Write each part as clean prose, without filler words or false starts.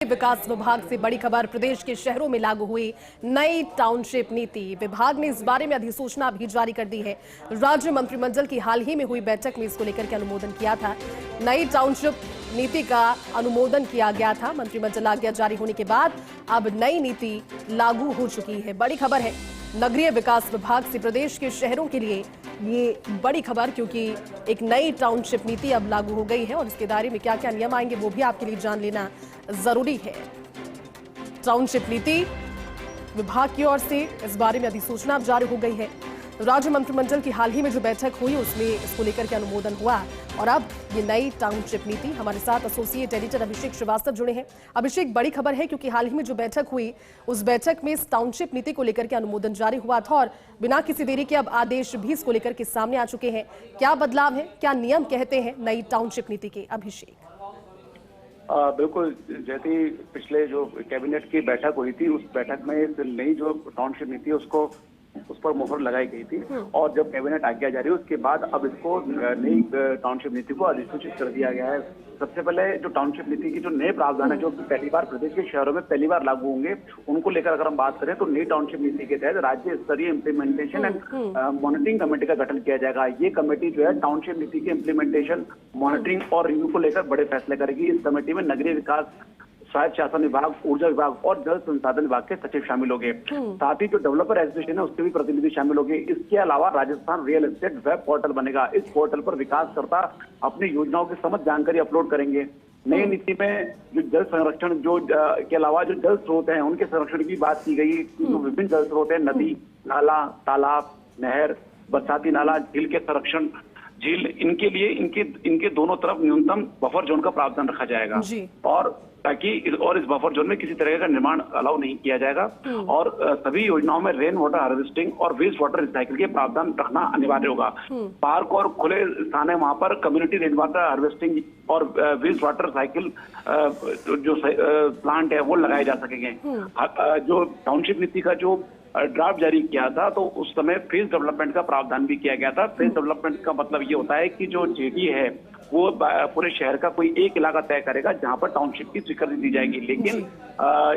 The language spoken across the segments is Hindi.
विकास विभाग से बड़ी खबर। प्रदेश के शहरों में लागू हुई नई टाउनशिप नीति। विभाग ने इस बारे में अधिसूचना भी जारी कर दी है। राज्य मंत्रिमंडल की हाल ही में हुई बैठक में इसको लेकर के अनुमोदन किया था। नई टाउनशिप नीति का अनुमोदन किया गया था। मंत्रिमंडल आज्ञा जारी होने के बाद अब नई नीति लागू हो चुकी है। बड़ी खबर है नगरीय विकास विभाग से प्रदेश के शहरों के लिए ये बड़ी खबर, क्योंकि एक नई टाउनशिप नीति अब लागू हो गई है और इसके दायरे में क्या क्या नियम आएंगे वो भी आपके लिए जान लेना जरूरी है। टाउनशिप नीति विभाग की ओर से इस बारे में अधिसूचना जारी हो गई है। राज्य मंत्रिमंडल की हाल ही में जो बैठक हुई उसमें इसको लेकर के अनुमोदन हुआ और अब ये नई टाउनशिप नीति। हमारे साथ एसोसिएट एडिटर अभिषेक श्रीवास्तव जुड़े हैं। अभिषेक, बड़ी खबर है क्योंकि हाल ही में जो बैठक हुई उस बैठक में इस टाउनशिप नीति को लेकर के अनुमोदन जारी हुआ था और बिना किसी देरी के अब आदेश भी इसको लेकर के सामने आ चुके हैं। क्या बदलाव है, क्या नियम कहते हैं नई टाउनशिप नीति के? अभिषेक, बिल्कुल, जैसे पिछले जो कैबिनेट की बैठक हुई थी उस बैठक में नई जो टाउनशिप नीति है उस पर मोहर लगाई गई थी और जब कैबिनेट आज्ञा जारी हुई उसके बाद अब इसको नई टाउनशिप नीति को अधिसूचित कर दिया गया है। सबसे पहले जो टाउनशिप नीति की जो नए प्रावधान है जो पहली बार प्रदेश के शहरों में पहली बार लागू होंगे उनको लेकर अगर हम बात करें तो नई टाउनशिप नीति के तहत राज्य स्तरीय इम्प्लीमेंटेशन एंड मॉनिटरिंग कमेटी का गठन किया जाएगा। ये कमेटी जो है टाउनशिप नीति के इम्प्लीमेंटेशन, मॉनिटरिंग और रिव्यू को लेकर बड़े फैसले करेगी। इस कमेटी में नगरीय विकास, स्वायत्त शासन विभाग, ऊर्जा विभाग और जल संसाधन विभाग के सचिव शामिल होंगे। साथ ही जो डेवलपर एसोसिएशन है उसके भी प्रतिनिधि शामिल होंगे। इसके अलावा Rajasthan real estate web portal बनेगा। इस पोर्टल पर विकासकर्ता अपनी योजनाओं की समस्त जानकारी अपलोड करेंगे। नई नीति में जो जल संरक्षण के अलावा जो जल स्रोत हैं उनके संरक्षण की बात की गई। जो विभिन्न जल स्रोत है, नदी, नाला, तालाब, नहर, बरसाती नाला, झील के संरक्षण, झील, इनके लिए इनके दोनों तरफ न्यूनतम बफर जोन का प्रावधान रखा जाएगा और ताकि इस बफर जोन में किसी तरह का निर्माण अलाउ नहीं किया जाएगा और सभी योजनाओं में रेन वाटर हार्वेस्टिंग और वेस्ट वाटर रिसाइकिल के प्रावधान रखना अनिवार्य होगा। पार्क और खुले स्थान है वहां पर कम्युनिटी रेन वाटर हार्वेस्टिंग और वेस्ट वाटर साइकिल जो प्लांट है वो लगाए जा सकेंगे। जो टाउनशिप नीति का जो ड्राफ्ट जारी किया था तो उस समय फेज डेवलपमेंट का प्रावधान भी किया गया था। फेज डेवलपमेंट का मतलब ये होता है कि जो जेडी है वो पूरे शहर का कोई एक इलाका तय करेगा जहां पर टाउनशिप की स्वीकृति दी जाएगी। लेकिन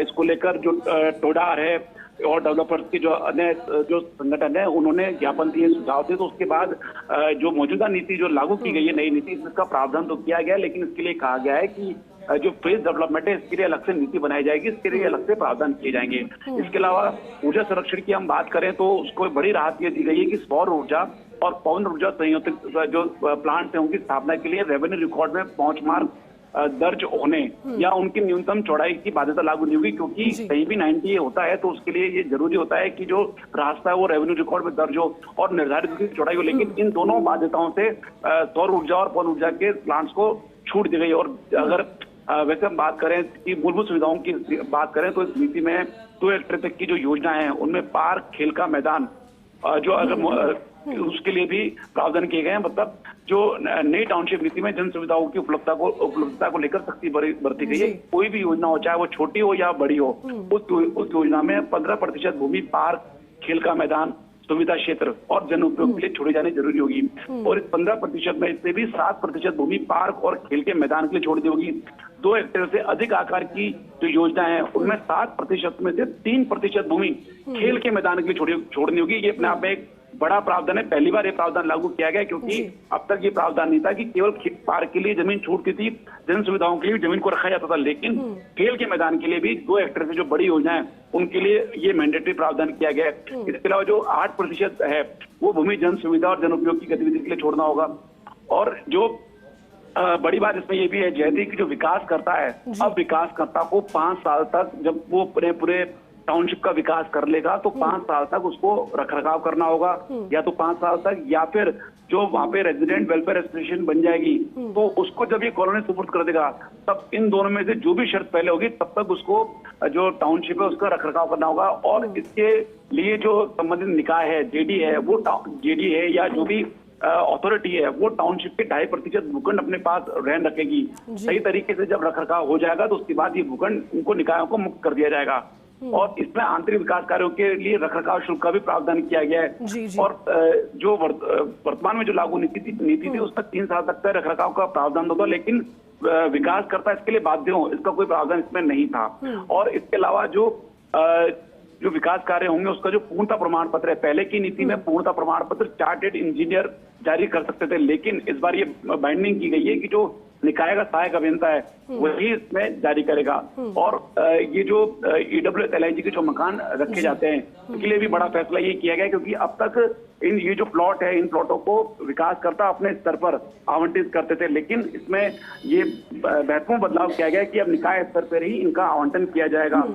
इसको लेकर जो टोडार है और डेवलपर्स के जो अन्य जो संगठन है उन्होंने ज्ञापन दिए, सुझाव दिए, तो उसके बाद जो मौजूदा नीति जो लागू की गई है नई नीति, इसका प्रावधान तो किया गया लेकिन इसके लिए कहा गया है कि जो फेज डेवलपमेंट है इसके लिए अलग से नीति बनाई जाएगी, इसके लिए अलग से प्रावधान किए जाएंगे। इसके अलावा ऊर्जा संरक्षण की हम बात करें तो उसको बड़ी राहत ये दी गई है कि सौर ऊर्जा और पवन ऊर्जा संयंत्र जो प्लांट है उनकी स्थापना के लिए रेवेन्यू रिकॉर्ड में पहुंच मार्क दर्ज होने या उनकी न्यूनतम चौड़ाई की बाध्यता लागू नहीं होगी, क्योंकि कहीं भी 90 होता है तो उसके लिए ये जरूरी होता है कि जो रास्ता है वो रेवेन्यू रिकॉर्ड में दर्ज हो और निर्धारित उसकी चौड़ाई हो। लेकिन इन दोनों बाध्यताओं से सौर ऊर्जा और पवन ऊर्जा के प्लांट्स को छूट दी गई। और अगर वैसे हम बात करें कि मूलभूत सुविधाओं की बात करें तो इस नीति में 2 हेक्टेयर तक की जो योजना है उनमें पार्क, खेल का मैदान जो अगर उसके लिए भी प्रावधान किए गए हैं। मतलब जो नई टाउनशिप नीति में जन सुविधाओं की उपलब्धता को लेकर सख्ती बरती गई है। कोई भी योजना हो चाहे वो छोटी हो या बड़ी हो, उस योजना में 15% भूमि पार्क, खेल का मैदान, सुविधा क्षेत्र और जन उपयोग के लिए छोड़ी जानी जरूरी होगी। और इस 15% में से भी 7% भूमि पार्क और खेल के मैदान के लिए छोड़ दी होगी। 2 हेक्टेयर से अधिक आकार की जो योजना है उनमें 7% में से 3% भूमि खेल के मैदान के लिए छोड़नी होगी। ये अपने आप में एक बड़ा प्रावधान है। पहली बार ये प्रावधान लागू किया गया क्योंकि अब तक ये प्रावधान नहीं था कि केवल पार्क के लिए जमीन छूटती थी, जन सुविधाओं के लिए जमीन को रखा जाता था, लेकिन खेल के मैदान के लिए भी 2 हेक्टेयर से जो बड़ी योजना है उनके लिए ये मैंडेटरी प्रावधान किया गया है। इसके अलावा जो 8% है वो भूमि जन सुविधा और जन उपयोग की गतिविधि के लिए छोड़ना होगा। और जो बड़ी बात इसमें ये भी है जयदी की जो विकास करता है, अब विकासकर्ता को 5 साल तक जब वो पूरे टाउनशिप का विकास कर लेगा तो 5 साल तक उसको रखरखाव करना होगा, या तो 5 साल तक, या फिर जो वहां पे रेजिडेंट वेलफेयर एसोसिएशन बन जाएगी तो उसको जब ये कॉलोनी सुपुर्द कर देगा तब इन दोनों में से जो भी शर्त पहले होगी तब तक उसको जो टाउनशिप है उसका रखरखाव करना होगा। और इसके लिए जो संबंधित निकाय है, जेडी है, वो जेडी है या जो भी अथॉरिटी है वो टाउनशिप के 2.5% भूखंड अपने पास रहन रखेगी। सही तरीके से जब रखरखाव हो जाएगा तो उसके बाद ये भूखंड उनको निकायों को मुक्त कर दिया जाएगा। और इसमें आंतरिक विकास कार्यों के लिए रखरखाव शुल्क का भी प्रावधान किया गया है। और जो वर्तमान में जो लागू नीति थी उसमें 3 साल तक का रखरखाव का प्रावधान होता, लेकिन विकास करता इसके लिए बाध्य हो, इसका कोई प्रावधान इसमें नहीं था। और इसके अलावा जो विकास कार्य होंगे उसका जो पूर्णता प्रमाण पत्र है, पहले की नीति में पूर्णता प्रमाण पत्र चार्टेड इंजीनियर जारी कर सकते थे, लेकिन इस बार ये बाइंडिंग की गई है कि जो निकाय का सहायक अभियंता है वही इसमें जारी करेगा। और ये जो EWS LIG के जो मकान रखे जाते हैं उसके लिए भी बड़ा फैसला ये किया गया, क्योंकि अब तक ये जो प्लॉट है इन प्लॉटों को विकासकर्ता अपने स्तर पर आवंटित करते थे, लेकिन इसमें ये महत्वपूर्ण बदलाव किया गया कि अब निकाय स्तर पर ही इनका आवंटन किया जाएगा।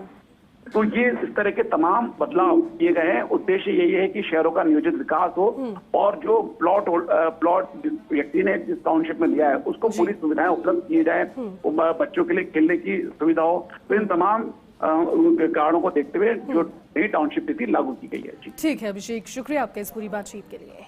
तो ये इस तरह के तमाम बदलाव किए गए हैं। उद्देश्य यही है कि शहरों का नियोजित विकास हो और जो प्लॉट व्यक्ति ने जिस टाउनशिप में लिया है उसको पूरी सुविधाएं उपलब्ध की जाए, बच्चों के लिए खेलने की सुविधा हो। तो इन तमाम कारणों को देखते हुए जो नई टाउनशिप नीति लागू की गई है। ठीक है अभिषेक, शुक्रिया आपका इस पूरी बातचीत के लिए।